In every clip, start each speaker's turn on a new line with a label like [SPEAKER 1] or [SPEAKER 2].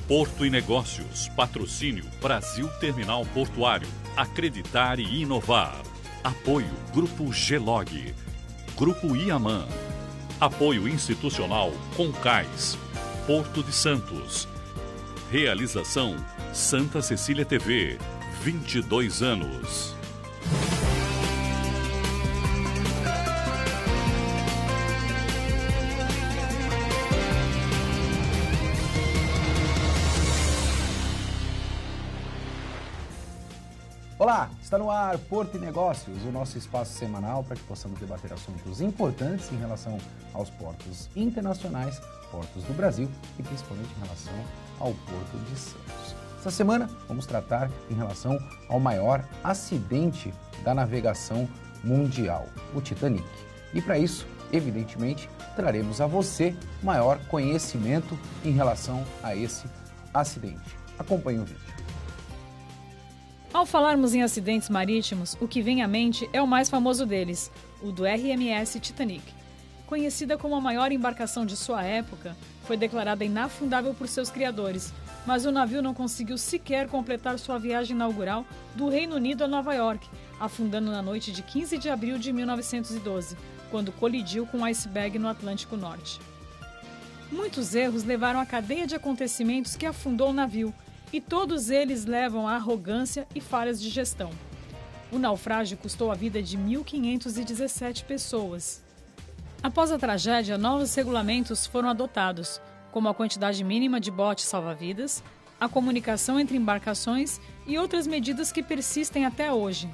[SPEAKER 1] Porto e Negócios, patrocínio Brasil Terminal Portuário, acreditar e inovar. Apoio Grupo Gelog, Grupo Iamã. Apoio institucional Concais, Porto de Santos. Realização Santa Cecília TV, 22 anos.
[SPEAKER 2] Olá, está no ar Porto e Negócios, o nosso espaço semanal para que possamos debater assuntos importantes em relação aos portos internacionais, portos do Brasil e principalmente em relação ao Porto de Santos. Essa semana vamos tratar em relação ao maior acidente da navegação mundial, o Titanic. E para isso, evidentemente, traremos a você maior conhecimento em relação a esse acidente. Acompanhe o vídeo.
[SPEAKER 3] Ao falarmos em acidentes marítimos, o que vem à mente é o mais famoso deles, o do RMS Titanic. Conhecida como a maior embarcação de sua época, foi declarada inafundável por seus criadores, mas o navio não conseguiu sequer completar sua viagem inaugural do Reino Unido a Nova York, afundando na noite de 15 de abril de 1912, quando colidiu com um iceberg no Atlântico Norte. Muitos erros levaram à cadeia de acontecimentos que afundou o navio, e todos eles levam à arrogância e falhas de gestão. O naufrágio custou a vida de 1.517 pessoas. Após a tragédia, novos regulamentos foram adotados, como a quantidade mínima de botes salva-vidas, a comunicação entre embarcações e outras medidas que persistem até hoje.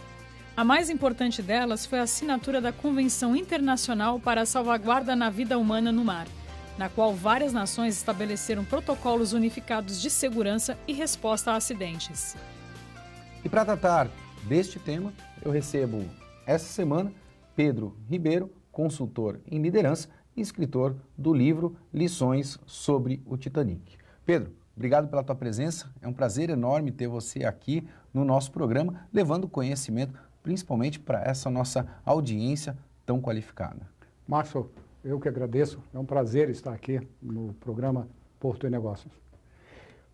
[SPEAKER 3] A mais importante delas foi a assinatura da Convenção Internacional para a Salvaguarda na Vida Humana no Mar, na qual várias nações estabeleceram protocolos unificados de segurança e resposta a acidentes.
[SPEAKER 2] E para tratar deste tema, eu recebo essa semana Pedro Ribeiro, consultor em liderança e escritor do livro Lições sobre o Titanic. Pedro, obrigado pela tua presença, é um prazer enorme ter você aqui no nosso programa, levando conhecimento principalmente para essa nossa audiência tão qualificada.
[SPEAKER 4] Márcio, eu que agradeço, é um prazer estar aqui no programa Porto e Negócios.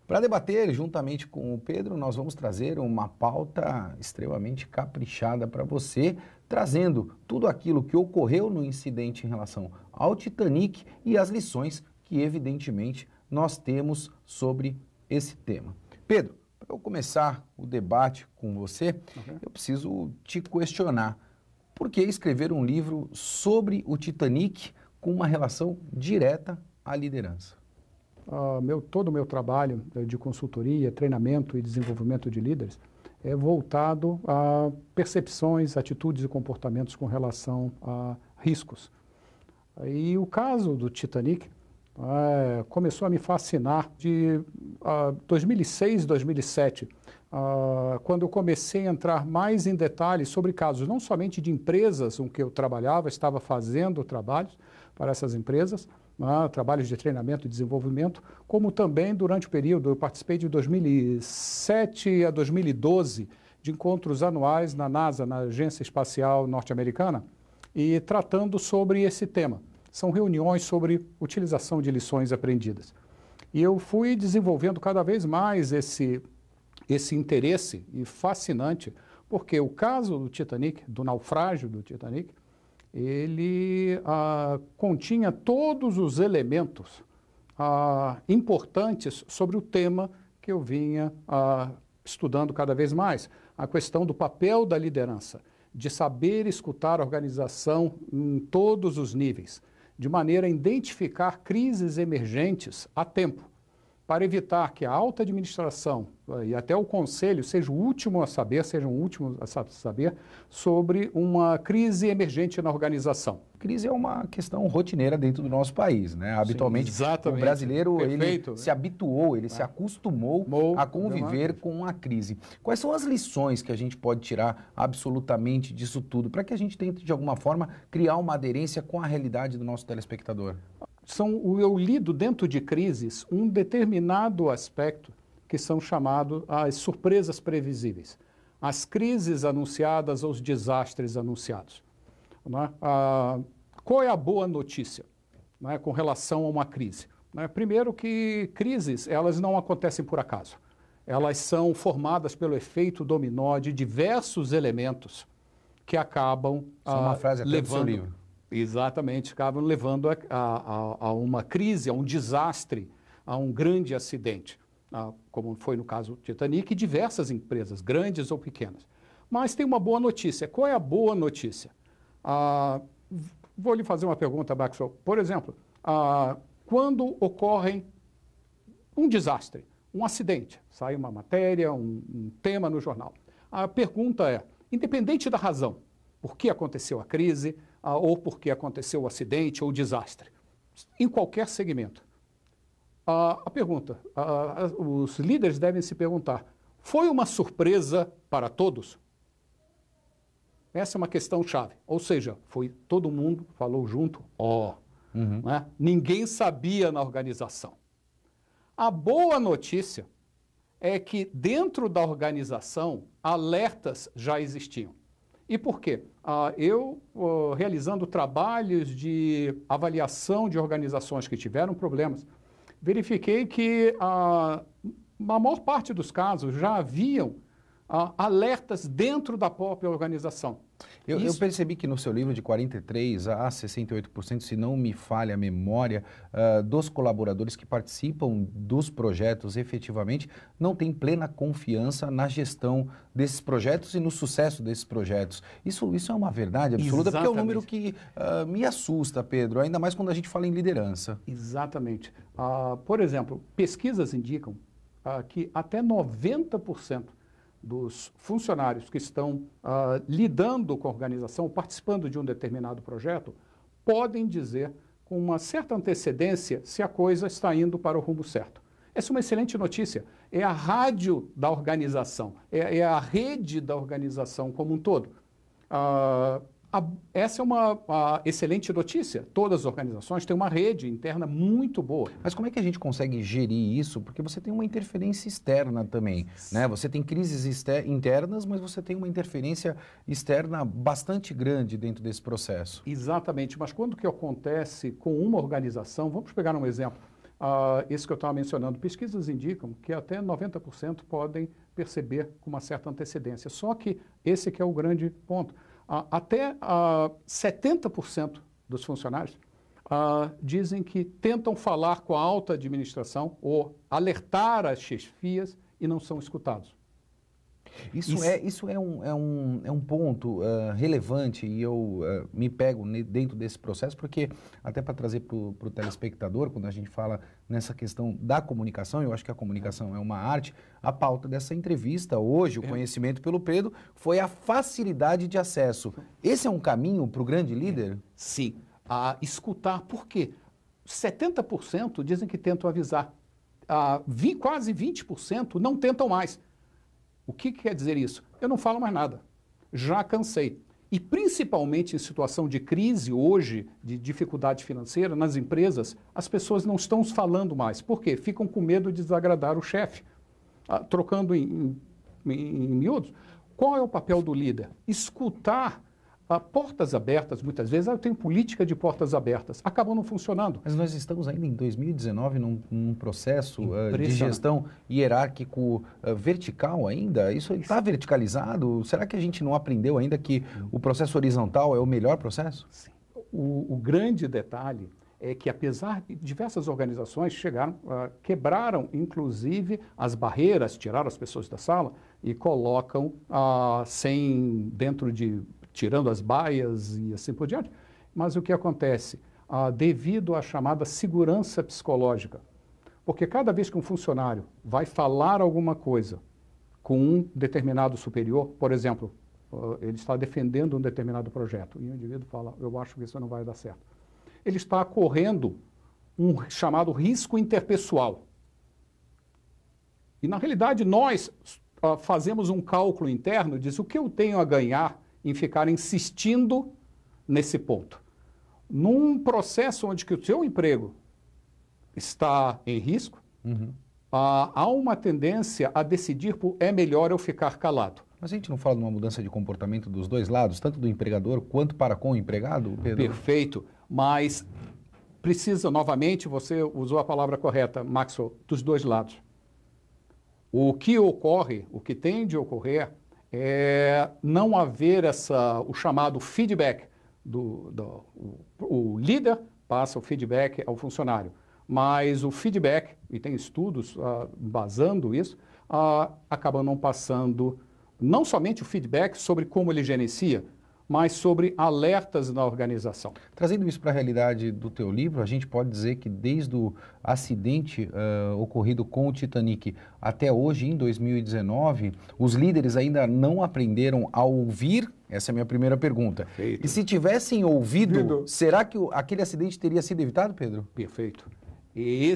[SPEAKER 2] Para debater juntamente com o Pedro, nós vamos trazer uma pauta extremamente caprichada para você, trazendo tudo aquilo que ocorreu no incidente em relação ao Titanic e as lições que, evidentemente, nós temos sobre esse tema. Pedro, para eu começar o debate com você, eu preciso te questionar. Por que escrever um livro sobre o Titanic com uma relação direta à liderança?
[SPEAKER 4] Todo o meu trabalho de consultoria, treinamento e desenvolvimento de líderes é voltado a percepções, atitudes e comportamentos com relação a riscos. E o caso do Titanic começou a me fascinar de 2006, 2007, quando eu comecei a entrar mais em detalhes sobre casos, não somente de empresas com que eu trabalhava, estava fazendo trabalhos para essas empresas, trabalhos de treinamento e desenvolvimento, como também durante o período, eu participei de 2007 a 2012, de encontros anuais na NASA, na Agência Espacial Norte-Americana, e tratando sobre esse tema. São reuniões sobre utilização de lições aprendidas. E eu fui desenvolvendo cada vez mais esse interesse e fascinante, porque o caso do Titanic, do naufrágio do Titanic, ele continha todos os elementos importantes sobre o tema que eu vinha estudando cada vez mais, a questão do papel da liderança, de saber escutar a organização em todos os níveis, de maneira a identificar crises emergentes a tempo, para evitar que a alta administração e até o conselho sejam o último a saber, sobre uma crise emergente na organização.
[SPEAKER 2] Crise é uma questão rotineira dentro do nosso país, né? Habitualmente, sim, o brasileiro ele se habituou, ele se acostumou a conviver com a crise. Quais são as lições que a gente pode tirar absolutamente disso tudo, para que a gente tente, de alguma forma, criar uma aderência com a realidade do nosso telespectador?
[SPEAKER 4] Eu lido dentro de crises um determinado aspecto que são chamados as surpresas previsíveis, as crises anunciadas, os desastres anunciados. Né? Qual é a boa notícia, né, com relação a uma crise? né? Primeiro que crises, elas não acontecem por acaso. Elas são formadas pelo efeito dominó de diversos elementos que acabam
[SPEAKER 2] Isso é uma frase até do seu
[SPEAKER 4] levando...
[SPEAKER 2] livro.
[SPEAKER 4] Exatamente, acabam levando a uma crise, a um desastre, a um grande acidente, como foi no caso do Titanic e diversas empresas, grandes ou pequenas. Mas tem uma boa notícia. Qual é a boa notícia? Vou lhe fazer uma pergunta, Maxwell. Por exemplo, quando ocorre um desastre, um acidente, sai uma matéria, um tema no jornal. A pergunta é, independente da razão, por que aconteceu a crise, ou por que aconteceu o acidente ou o desastre, em qualquer segmento. A pergunta, os líderes devem se perguntar, foi uma surpresa para todos? Essa é uma questão chave. Ou seja, foi todo mundo falou junto, né? Ninguém sabia na organização. A boa notícia é que dentro da organização, alertas já existiam. E por quê? Eu, realizando trabalhos de avaliação de organizações que tiveram problemas, verifiquei que, na maior parte dos casos, já haviam alertas dentro da própria organização.
[SPEAKER 2] Eu percebi que no seu livro de 43% a 68%, se não me falha a memória, dos colaboradores que participam dos projetos efetivamente não têm plena confiança na gestão desses projetos e no sucesso desses projetos. Isso é uma verdade absoluta,
[SPEAKER 4] Exatamente.
[SPEAKER 2] porque é um número que me assusta, Pedro, ainda mais quando a gente fala em liderança.
[SPEAKER 4] Exatamente. Por exemplo, pesquisas indicam que até 90% dos funcionários que estão lidando com a organização, participando de um determinado projeto, podem dizer com uma certa antecedência se a coisa está indo para o rumo certo. Essa é uma excelente notícia. É a rádio da organização, é a rede da organização como um todo. Essa é uma excelente notícia. Todas as organizações têm uma rede interna muito boa.
[SPEAKER 2] Mas como é que a gente consegue gerir isso? Porque você tem uma interferência externa também, né? Você tem crises internas, mas você tem uma interferência externa bastante grande dentro desse processo.
[SPEAKER 4] Exatamente, mas quando que acontece com uma organização, vamos pegar um exemplo, esse que eu estava mencionando, pesquisas indicam que até 90% podem perceber com uma certa antecedência. Só que esse que é o grande ponto. Até 70% dos funcionários dizem que tentam falar com a alta administração ou alertar as chefias e não são escutados.
[SPEAKER 2] Isso é um ponto relevante e eu me pego dentro desse processo, porque até para trazer para o telespectador, quando a gente fala nessa questão da comunicação, eu acho que a comunicação é uma arte, a pauta dessa entrevista hoje, o conhecimento pelo Pedro, foi a facilidade de acesso. Esse é um caminho para o grande líder?
[SPEAKER 4] Sim, escutar. Por quê? 70% dizem que tentam avisar, quase 20% não tentam mais. O que quer dizer isso? Eu não falo mais nada. Já cansei. E principalmente em situação de crise hoje, de dificuldade financeira nas empresas, as pessoas não estão falando mais. Por quê? Ficam com medo de desagradar o chefe. Trocando em miúdos, qual é o papel do líder? Escutar portas abertas, muitas vezes, eu tenho política de portas abertas, acabam não funcionando.
[SPEAKER 2] Mas nós estamos ainda em 2019 num processo de gestão hierárquico vertical ainda? Isso está verticalizado? Será que a gente não aprendeu ainda que o processo horizontal é o melhor processo?
[SPEAKER 4] Sim. O grande detalhe é que, apesar de diversas organizações quebraram, inclusive, as barreiras, tiraram as pessoas da sala e colocam tirando as baias e assim por diante. Mas o que acontece? Devido à chamada segurança psicológica, porque cada vez que um funcionário vai falar alguma coisa com um determinado superior, por exemplo, ele está defendendo um determinado projeto e o indivíduo fala, eu acho que isso não vai dar certo. Ele está correndo um chamado risco interpessoal. E, na realidade, nós fazemos um cálculo interno, diz o que eu tenho a ganhar em ficar insistindo nesse ponto. Num processo onde que o seu emprego está em risco, há uma tendência a decidir por é melhor eu ficar calado.
[SPEAKER 2] Mas a gente não fala de uma mudança de comportamento dos dois lados, tanto do empregador quanto para com o empregado, Pedro?
[SPEAKER 4] Perfeito, mas precisa, novamente, você usou a palavra correta, Maxwell, dos dois lados. O que ocorre, o que tem de ocorrer, é não haver o chamado feedback. O líder passa o feedback ao funcionário, mas o feedback, e tem estudos embasando isso, acaba não passando não somente o feedback sobre como ele gerencia, mas sobre alertas na organização.
[SPEAKER 2] Trazendo isso para a realidade do teu livro, a gente pode dizer que desde o acidente ocorrido com o Titanic até hoje, em 2019, os líderes ainda não aprenderam a ouvir? Essa é a minha primeira pergunta.
[SPEAKER 4] Perfeito.
[SPEAKER 2] E se tivessem ouvido, será que aquele acidente teria sido evitado, Pedro?
[SPEAKER 4] Perfeito. E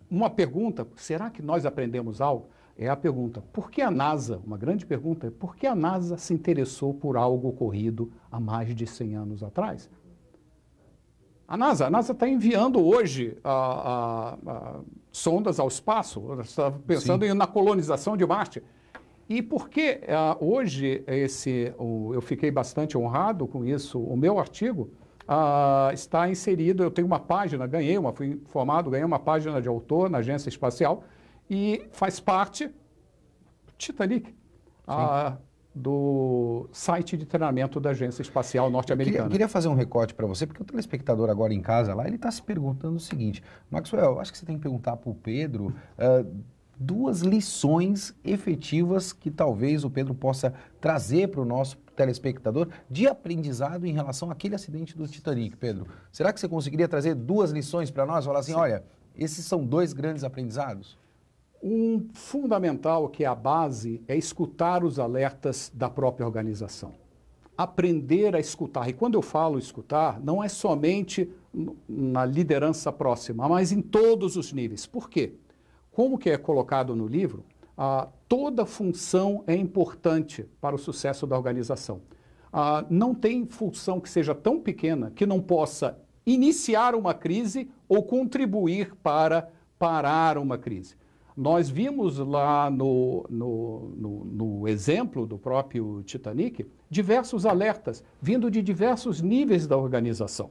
[SPEAKER 4] uma pergunta, será que nós aprendemos algo? É a pergunta, por que a NASA, uma grande pergunta, é por que a NASA se interessou por algo ocorrido há mais de 100 anos atrás? A NASA está enviando hoje sondas ao espaço, está pensando na colonização de Marte. E por que hoje eu fiquei bastante honrado com isso, o meu artigo está inserido, eu tenho uma página, fui informado, ganhei uma página de autor na Agência Espacial, e faz parte do Titanic, do site de treinamento da Agência Espacial Norte-Americana.
[SPEAKER 2] Queria fazer um recorte para você, porque o telespectador agora em casa, lá, ele está se perguntando o seguinte, Maxwell, acho que você tem que perguntar para o Pedro duas lições efetivas que talvez o Pedro possa trazer para o nosso telespectador de aprendizado em relação àquele acidente do Titanic, Pedro. Será que você conseguiria trazer duas lições para nós? Falar assim, olha, esses são dois grandes aprendizados?
[SPEAKER 4] Um fundamental, que é a base, é escutar os alertas da própria organização. Aprender a escutar. E quando eu falo escutar, não é somente na liderança próxima, mas em todos os níveis. Por quê? Como que é colocado no livro, toda função é importante para o sucesso da organização. Não tem função que seja tão pequena que não possa iniciar uma crise ou contribuir para parar uma crise. Nós vimos lá no exemplo do próprio Titanic diversos alertas vindo de diversos níveis da organização.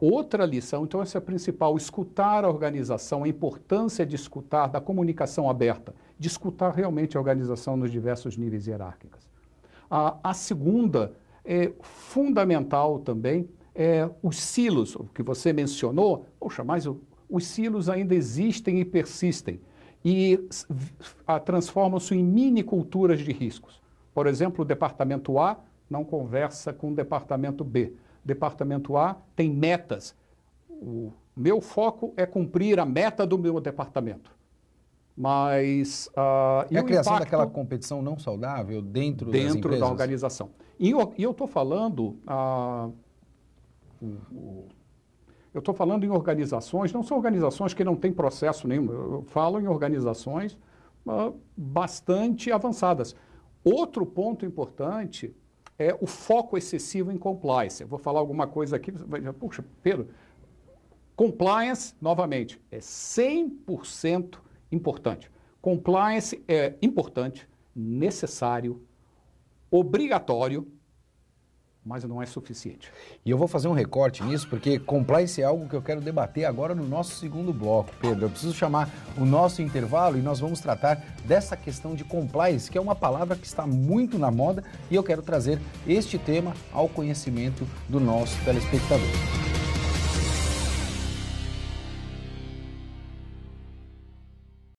[SPEAKER 4] Outra lição, então essa é a principal, escutar a organização, a importância de escutar, da comunicação aberta, de escutar realmente a organização nos diversos níveis hierárquicos. A segunda, fundamental também, é os silos, o que você mencionou. Poxa, mas os silos ainda existem e persistem e transformam-se em mini culturas de riscos. Por exemplo, o departamento A não conversa com o departamento B. Departamento A tem metas. O meu foco é cumprir a meta do meu departamento. Mas
[SPEAKER 2] a criação daquela competição não saudável dentro das empresas?
[SPEAKER 4] Da organização. E eu estou falando... Eu estou falando em organizações, não são organizações que não têm processo nenhum, eu falo em organizações bastante avançadas. Outro ponto importante é o foco excessivo em compliance. Eu vou falar alguma coisa aqui, você vai dizer, puxa, Pedro, compliance, novamente, é 100% importante. Compliance é importante, necessário, obrigatório, mas não é suficiente.
[SPEAKER 2] E eu vou fazer um recorte nisso, porque compliance é algo que eu quero debater agora no nosso segundo bloco, Pedro. Eu preciso chamar o nosso intervalo e nós vamos tratar dessa questão de compliance, que é uma palavra que está muito na moda, e eu quero trazer este tema ao conhecimento do nosso telespectador.